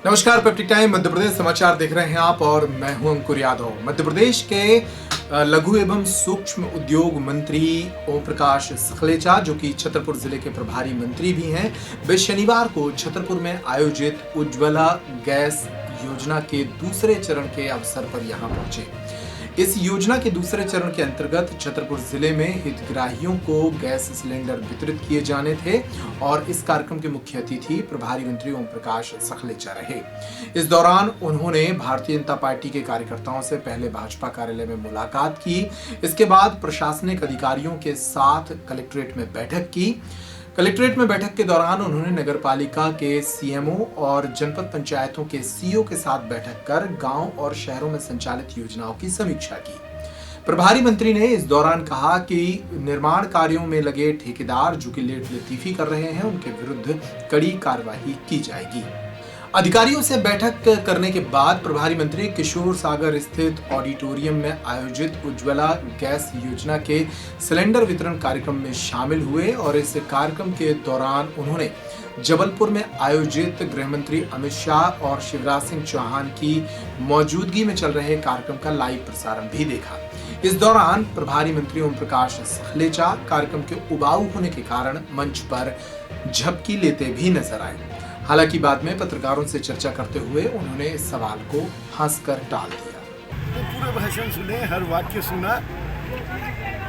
नमस्कार, peptic time Madhya Pradesh समाचार देख रहे हैं आप और मैं हूं अंकुर यादव। मध्य प्रदेश के लघु एवं सूक्ष्म उद्योग मंत्री ओम प्रकाश सखलेचा, जो कि छतरपुर जिले के प्रभारी मंत्री भी हैं, वे शनिवार को छतरपुर में आयोजित उज्ज्वला गैस योजना के दूसरे चरण के अवसर पर यहां पहुंचे। इस योजना के दूसरे चरण के अंतर्गत छतरपुर जिले में हितग्राहियों को गैस सिलेंडर वितरित किए जाने थे और इस कार्यक्रम के मुख्य अतिथि प्रभारी मंत्री ओम प्रकाश सखलेचा रहे। इस दौरान उन्होंने भारतीय जनता पार्टी के कार्यकर्ताओं से पहले भाजपा कार्यालय में मुलाकात की। इसके बाद प्रशासनिक अधिकारियों के साथ कलेक्ट्रेट में बैठक की। कलेक्ट्रेट में बैठक के दौरान उन्होंने नगरपालिका के सीएमओ और जनपद पंचायतों के सीईओ के साथ बैठक कर गांव और शहरों में संचालित योजनाओं की समीक्षा की। प्रभारी मंत्री ने इस दौरान कहा कि निर्माण कार्यों में लगे ठेकेदार जो कि लेट लतीफी कर रहे हैं, उनके विरुद्ध कड़ी कार्रवाई की जाएगी। अधिकारियों से बैठक करने के बाद प्रभारी मंत्री किशोर सागर स्थित ऑडिटोरियम में आयोजित उज्ज्वला गैस योजना के सिलेंडर वितरण कार्यक्रम में शामिल हुए और इस कार्यक्रम के दौरान उन्होंने जबलपुर में आयोजित गृह मंत्री अमित शाह और शिवराज सिंह चौहान की मौजूदगी में चल रहे कार्यक्रम का लाइव प्रसारण भी देखा। इस दौरान प्रभारी मंत्री ओम प्रकाश सखलेचा कार्यक्रम के उबाऊ होने के कारण मंच पर झपकी लेते भी नजर आए। हालांकि बाद में पत्रकारों से चर्चा करते हुए उन्होंने इस सवाल को हंसकर टाल दिया। तो पूरे भाषण सुने, हर वाक्य सुना।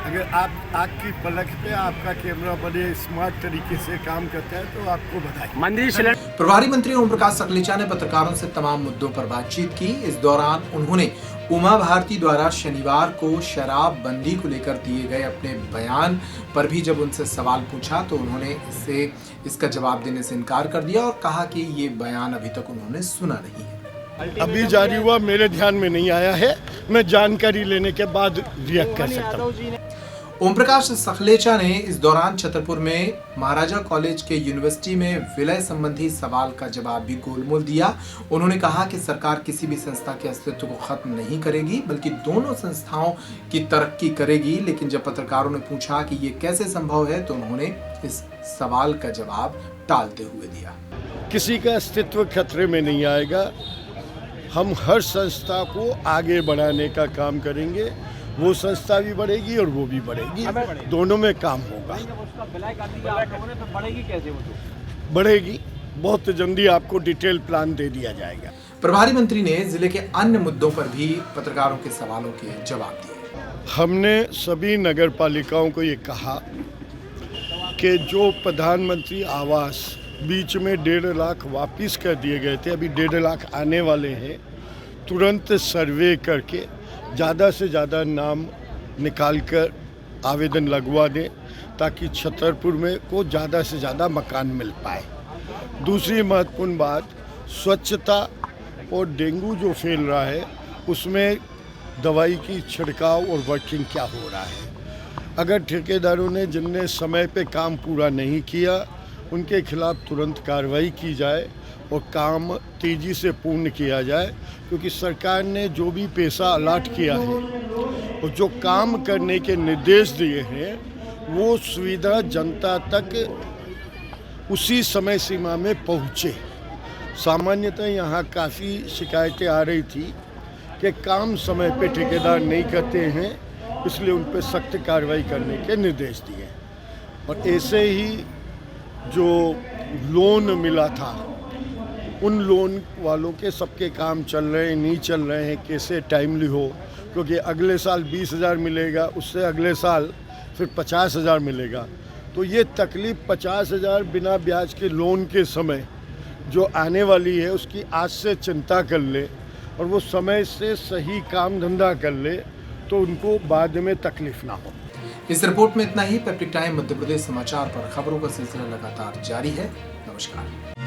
अगर आप आग की पलक पे आपका कैमरा बड़े स्मार्ट तरीके से काम करता है तो आपको बधाई। प्रभारी मंत्री ओम प्रकाश सखलेचा ने पत्रकारों से तमाम मुद्दों पर बातचीत की। इस दौरान उन्होंने उमा भारती द्वारा शनिवार को शराब बंदी को लेकर दिए गए अपने बयान पर भी जब उनसे सवाल पूछा तो उन्होंने इसका जवाब देने से इनकार कर दिया और कहा कि ये बयान अभी तक उन्होंने सुना नहीं है। अभी जारी हुआ, मेरे ध्यान में नहीं आया है, मैं जानकारी लेने के बाद रिएक्ट कर सकता हूँ। ओम प्रकाश सखलेचा ने इस दौरान छतरपुर में महाराजा कॉलेज के यूनिवर्सिटी में विलय संबंधी सवाल का जवाब भी गोलमोल दिया। उन्होंने कहा कि सरकार किसी भी संस्था के अस्तित्व को खत्म नहीं करेगी, बल्कि दोनों संस्थाओं की तरक्की करेगी। लेकिन जब पत्रकारों ने पूछा कि ये कैसे संभव है तो उन्होंने इस सवाल का जवाब टालते हुए दिया। किसी का अस्तित्व खतरे में नहीं आएगा। हम हर संस्था को आगे बढ़ाने का काम करेंगे। वो संस्था भी बढ़ेगी और वो भी बढ़ेगी, दोनों में काम होगा। बढ़ेगी, बहुत जल्दी आपको डिटेल प्लान दे दिया जाएगा। प्रभारी मंत्री ने जिले के अन्य मुद्दों पर भी पत्रकारों के सवालों के जवाब दिए। हमने सभी नगर पालिकाओं को ये कहा कि जो प्रधानमंत्री आवास बीच में 1.5 लाख वापिस कर दिए गए थे, अभी 1.5 लाख आने वाले हैं। तुरंत सर्वे करके ज़्यादा से ज़्यादा नाम निकाल कर आवेदन लगवा दें ताकि छतरपुर में को ज़्यादा से ज़्यादा मकान मिल पाए। दूसरी महत्वपूर्ण बात, स्वच्छता और डेंगू जो फैल रहा है उसमें दवाई की छिड़काव और वर्किंग क्या हो रहा है। अगर ठेकेदारों ने जिनने समय पे काम पूरा नहीं किया उनके खिलाफ तुरंत कार्रवाई की जाए और काम तेज़ी से पूर्ण किया जाए, क्योंकि सरकार ने जो भी पैसा अलाट किया है और जो काम करने के निर्देश दिए हैं वो सुविधा जनता तक उसी समय सीमा में पहुँचे। सामान्यतः यहाँ काफ़ी शिकायतें आ रही थी कि काम समय पे ठेकेदार नहीं करते हैं, इसलिए उन पर सख्त कार्रवाई करने के निर्देश दिए। और ऐसे ही जो लोन मिला था उन लोन वालों के सबके काम चल रहे हैं, नहीं चल रहे हैं, कैसे टाइमली हो, क्योंकि अगले साल 20,000 मिलेगा, उससे अगले साल फिर 50,000 मिलेगा। तो ये तकलीफ 50,000 बिना ब्याज के लोन के समय जो आने वाली है उसकी आज से चिंता कर ले और वो समय से सही काम धंधा कर ले तो उनको बाद में तकलीफ ना हो। इस रिपोर्ट में इतना ही। पेप्टिक टाइम मध्य प्रदेश समाचार पर खबरों का सिलसिला लगातार जारी है। नमस्कार।